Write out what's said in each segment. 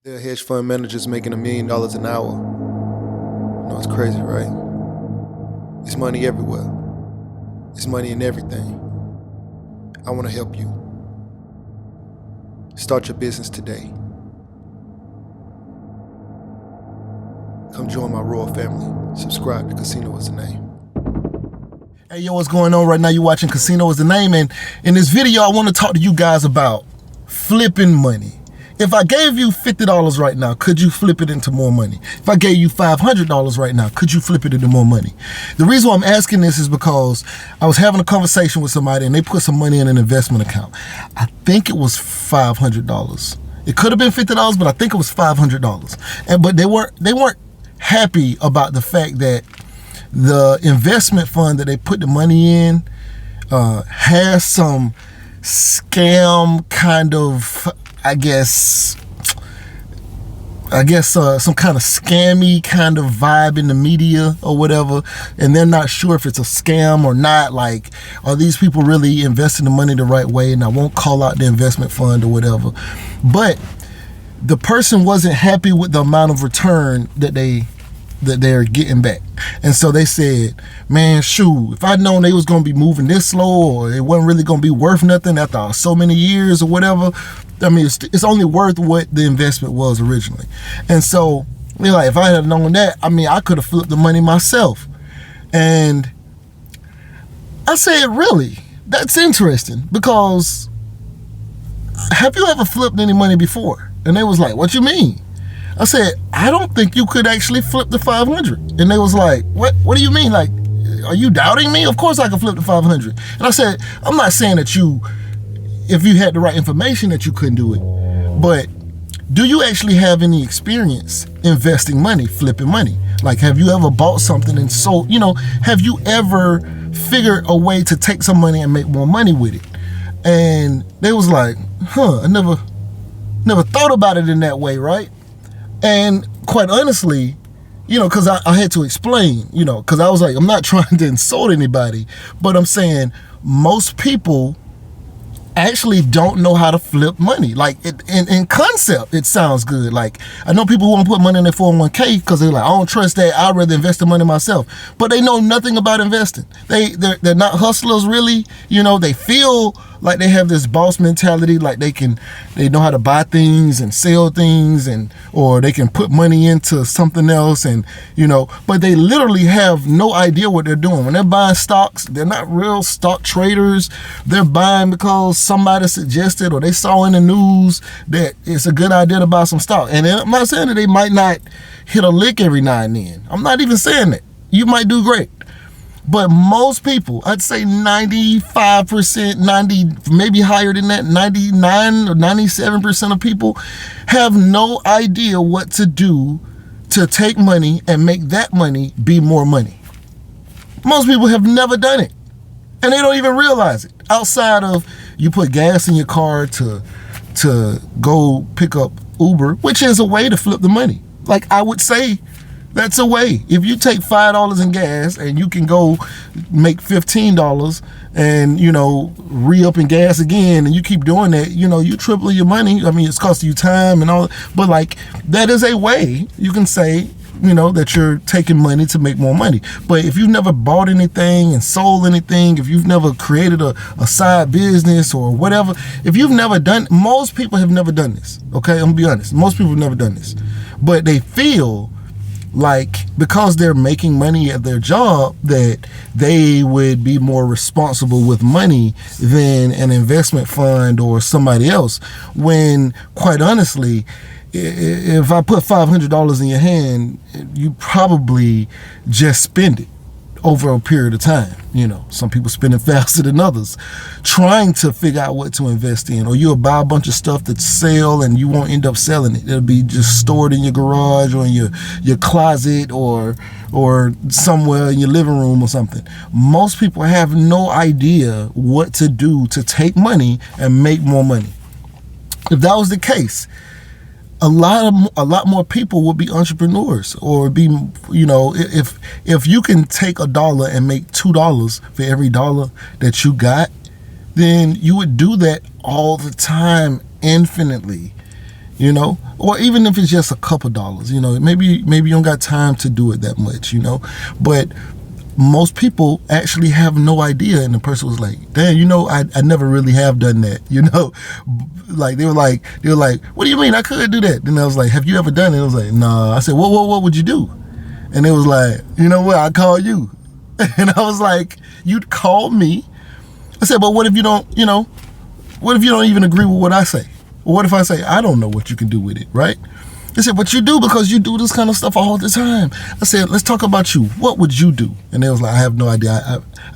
There are hedge fund managers making $1 million an hour. You know, it's crazy, right? It's money everywhere. It's money in everything. I want to help you. Start your business today. Come join my royal family. Subscribe to Casino Is the Name. Hey, yo, what's going on right now? You're watching Casino Is the Name, and in this video, I want to talk to you guys about flipping money. If I gave you $50 right now, could you flip it into more money? If I gave you $500 right now, could you flip it into more money? The reason why I'm asking this is because I was having a conversation with somebody and they put some money in an investment account. I think it was $500. It could have been $50, but I think it was $500. But they weren't happy about the fact that the investment fund that they put the money in has some scam kind of, I guess some kind of scammy kind of vibe in the media or whatever, and they're not sure if it's a scam or not. Like, are these people really investing the money the right way? And I won't call out the investment fund or whatever, but the person wasn't happy with the amount of return that they're getting back. And so they said, man, shoot, if I'd known they was going to be moving this slow, or it wasn't really going to be worth nothing after so many years or whatever, I mean, it's only worth what the investment was originally. And so they're like, if I had known that, I mean, I could have flipped the money myself. And I said, really? That's interesting, because have you ever flipped any money before? And they was like, what you mean? I said, I don't think you could actually flip the 500. And they was like, what do you mean? Like, are you doubting me? Of course I can flip the 500. And I said, I'm not saying that if you had the right information that you couldn't do it, but do you actually have any experience investing money, flipping money? Like, have you ever bought something and sold, have you ever figured a way to take some money and make more money with it? And they was like, I never thought about it in that way, right? And quite honestly, because I had to explain, because I was like, I'm not trying to insult anybody, but I'm saying most people actually don't know how to flip money. Like, in concept, it sounds good. Like, I know people who want to put money in their 401k because they're like, I don't trust that, I'd rather invest the money myself. But they know nothing about investing. They're not hustlers, really. They feel like they have this boss mentality, like they know how to buy things and sell things, or they can put money into something else, and but they literally have no idea what they're doing. When they're buying stocks, they're not real stock traders. They're buying because somebody suggested, or they saw in the news that it's a good idea to buy some stock. And I'm not saying that they might not hit a lick every now and then. I'm not even saying that. You might do great. But most people, I'd say 95%, 90, maybe higher than that, 99 or 97% of people have no idea what to do to take money and make that money be more money. Most people have never done it, and they don't even realize it. Outside of you put gas in your car to go pick up Uber, which is a way to flip the money. Like, I would say, that's a way. If you take $5 in gas and you can go make $15 and, re-up in gas again, and you keep doing that, you triple your money. I mean, it's costing you time and all, but like, that is a way you can say, that you're taking money to make more money. But if you've never bought anything and sold anything, if you've never created a side business or whatever, if you've never done, most people have never done this. Okay, I'm gonna be honest. Most people have never done this, but they feel like because they're making money at their job that they would be more responsible with money than an investment fund or somebody else, when quite honestly, if I put $500 in your hand, you probably just spend it over a period of time. Some people spend it faster than others trying to figure out what to invest in. Or you'll buy a bunch of stuff that's sell and you won't end up selling it. It'll be just stored in your garage or in your closet or somewhere in your living room or something. Most people have no idea what to do to take money and make more money. If that was the case, a lot more people would be entrepreneurs, or be, if you can take $1 and make $2 for every dollar that you got, then you would do that all the time, infinitely. you know, or even if it's just a couple dollars, you know, maybe you don't got time to do it that much, you know, but most people actually have no idea. And the person was like, damn, you know, I never really have done that, you know, like they were like, what do you mean I could do that? Then I was like, have you ever done it? I was like, nah. I said, what would you do? And it was like, you know what, I'd call you. And I was like, you'd call me? I said, but what if you don't, you know, what if you don't even agree with what I say? Or what if I say, I don't know what you can do with it, right? They said, but you do, because you do this kind of stuff all the time. I said, let's talk about you. What would you do? And they was like, I have no idea.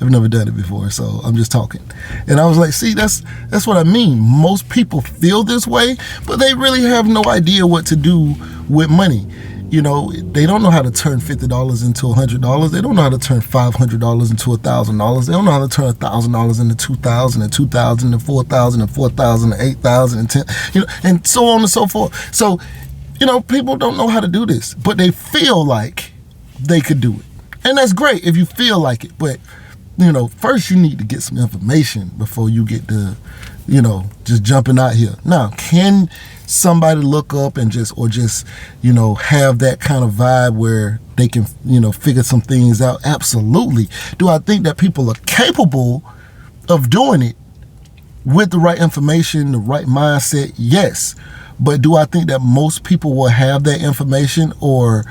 I've never done it before, so I'm just talking. And I was like, see, that's what I mean. Most people feel this way, but they really have no idea what to do with money. You know, they don't know how to turn $50 into $100. They don't know how to turn $500 into $1,000. They don't know how to turn $1,000 into $2,000 and $2,000 and $4,000 and $4,000 and $8,000 and $10,000, you know, and so on and so forth. So, you know, people don't know how to do this, but they feel like they could do it. And that's great if you feel like it. But, you know, first you need to get some information before you get to, you know, just jumping out here. Now, can somebody look up and just, you know, have that kind of vibe where they can, you know, figure some things out? Absolutely. Do I think that people are capable of doing it with the right information, the right mindset? Yes. But do I think that most people will have that information or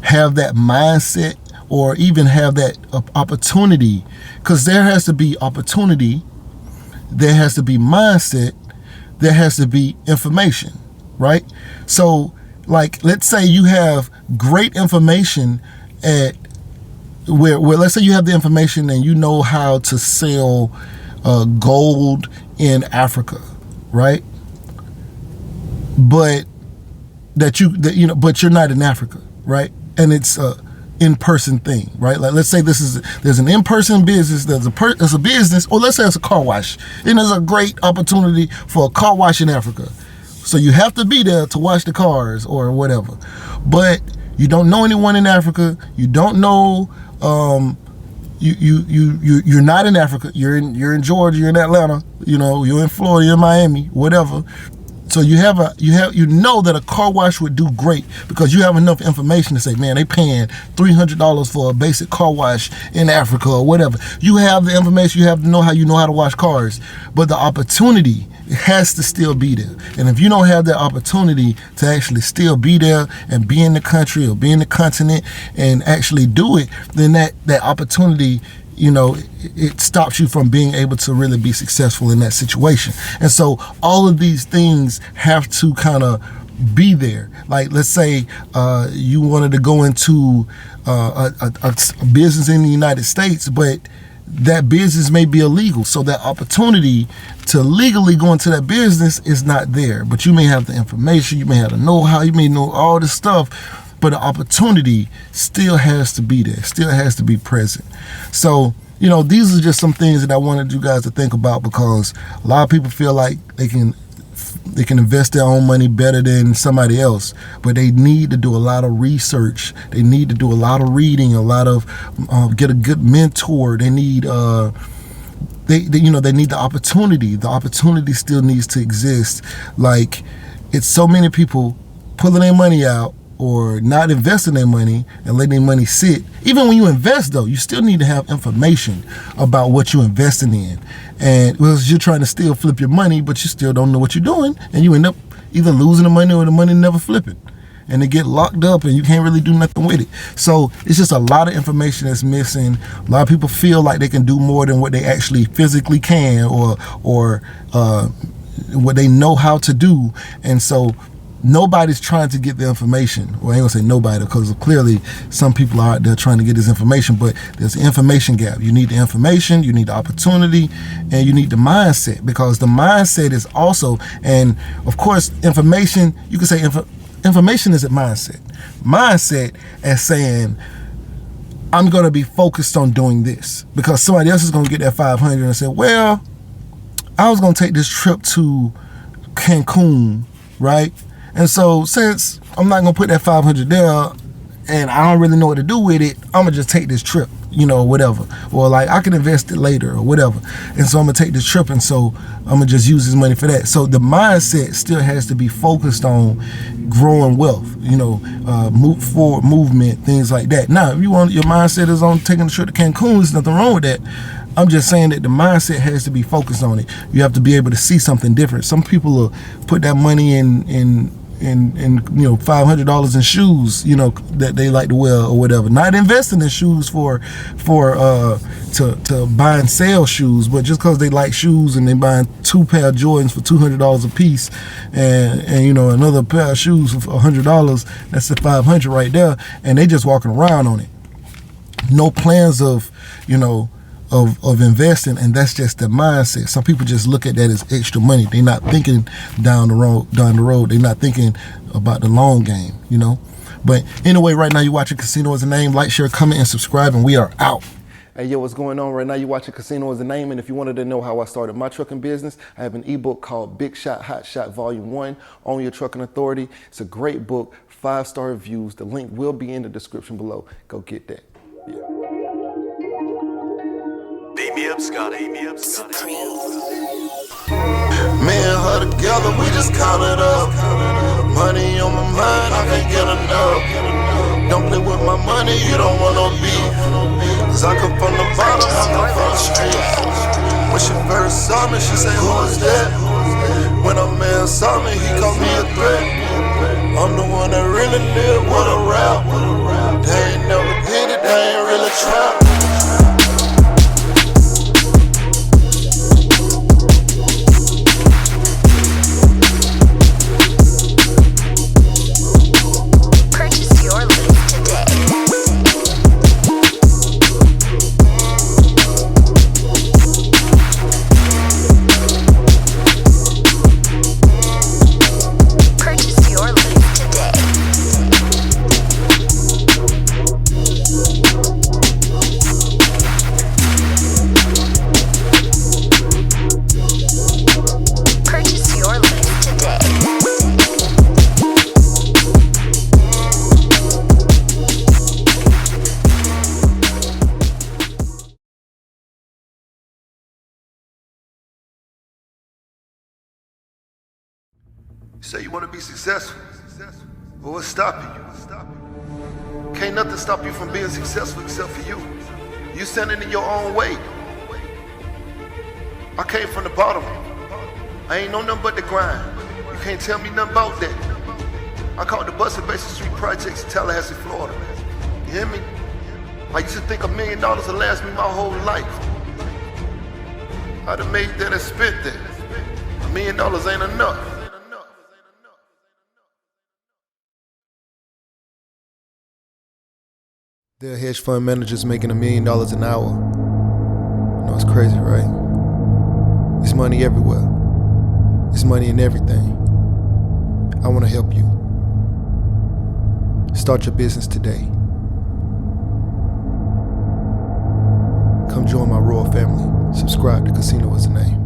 have that mindset or even have that opportunity? Because there has to be opportunity, there has to be mindset, there has to be information, right? So, like, let's say you have great information at where let's say you have the information and you know how to sell gold in Africa, right? But but you're not in Africa, right? And it's a in-person thing, right? Like, let's say there's an in-person business, there's a business, or let's say it's a car wash, and there's a great opportunity for a car wash in Africa. So you have to be there to wash the cars or whatever. But you don't know anyone in Africa. You don't know. You're not in Africa. You're in Georgia. You're in Atlanta. You know, you're in Florida. You're in Miami. Whatever. So you know that a car wash would do great because you have enough information to say, man, they paying $300 for a basic car wash in Africa or whatever. You have the information. You have to know how to wash cars, but the opportunity has to still be there. And if you don't have that opportunity to actually still be there and be in the country or be in the continent and actually do it, then that opportunity, you know, it stops you from being able to really be successful in that situation. And so all of these things have to kind of be there. Like, let's say you wanted to go into a business in the United States, but that business may be illegal. So that opportunity to legally go into that business is not there. But you may have the information, you may have the know-how, you may know all this stuff, but the opportunity still has to be there, still has to be present. So, you know, these are just some things that I wanted you guys to think about, because a lot of people feel like they can invest their own money better than somebody else, but they need to do a lot of research. They need to do a lot of reading, a lot of get a good mentor. They need they need the opportunity. The opportunity still needs to exist. Like, it's so many people pulling their money out or not investing their money and letting their money sit. Even when you invest, though, you still need to have information about what you're investing in. And you're trying to still flip your money, but you still don't know what you're doing, and you end up either losing the money or the money never flipping. And they get locked up and you can't really do nothing with it. So it's just a lot of information that's missing. A lot of people feel like they can do more than what they actually physically can or what they know how to do. And so nobody's trying to get the information. Well, I ain't gonna say nobody, because clearly some people are out there trying to get this information, but there's an information gap. You need the information, you need the opportunity, and you need the mindset, because the mindset is also, and of course, information, you can say information is a mindset. Mindset as saying, I'm gonna be focused on doing this, because somebody else is gonna get that 500 and say, well, I was gonna take this trip to Cancun, right? And so since I'm not going to put that 500 there and I don't really know what to do with it, I'm going to just take this trip. whatever, or like I can invest it later or whatever. And so I'm gonna take this trip, and so I'm gonna just use this money for that. So the mindset still has to be focused on growing wealth, move forward movement, things like that. Now, if your mindset is on taking a trip to Cancun, there's nothing wrong with that. I'm just saying that the mindset has to be focused on it. You have to be able to see something different. Some people will put that money in $500 in shoes, that they like to wear or whatever. Not investing in shoes to buy and sell shoes, but just because they like shoes and they buying 2 pair of Jordans for $200 a piece, and another pair of shoes for $100. That's the $500 right there, and they just walking around on it. No plans of investing, and that's just the mindset. Some people just look at that as extra money. They're not thinking down the road. They're not thinking about the long game, But anyway, right now you're watching Casino is the Name. Like, share, comment, and subscribe, and we are out. Hey, yo, what's going on? Right now you're watching Casino is the Name, and if you wanted to know how I started my trucking business, I have an ebook called Big Shot, Hot Shot Volume 1, Own Your Trucking Authority. It's a great book, 5-star reviews. The link will be in the description below. Go get that. Yeah. Beat me up, Scotty. Me and her together, we just count it up. Money on my mind, I can't get enough. Don't play with my money, you don't want no beef. Cause I come from the bottom, I come from the streets. When she first saw me, she said, who is that? When a man saw me, he called me a threat. I'm the one that really live with a rap. They ain't never did it, they ain't really trap. Say you want to be successful. Well, what's stopping you? Can't nothing stop you from being successful except for you. You standing in your own way. I came from the bottom. I ain't know nothing but the grind. You can't tell me nothing about that. I caught the bus at Basin Street Projects in Tallahassee, Florida. You hear me? I used to think $1 million would last me my whole life. I'd have made that and spent that. $1 million ain't enough. There are hedge fund managers making $1 million an hour. It's crazy, right? It's money everywhere. It's money in everything. I want to help you. Start your business today. Come join my royal family. Subscribe to Casino is the Name.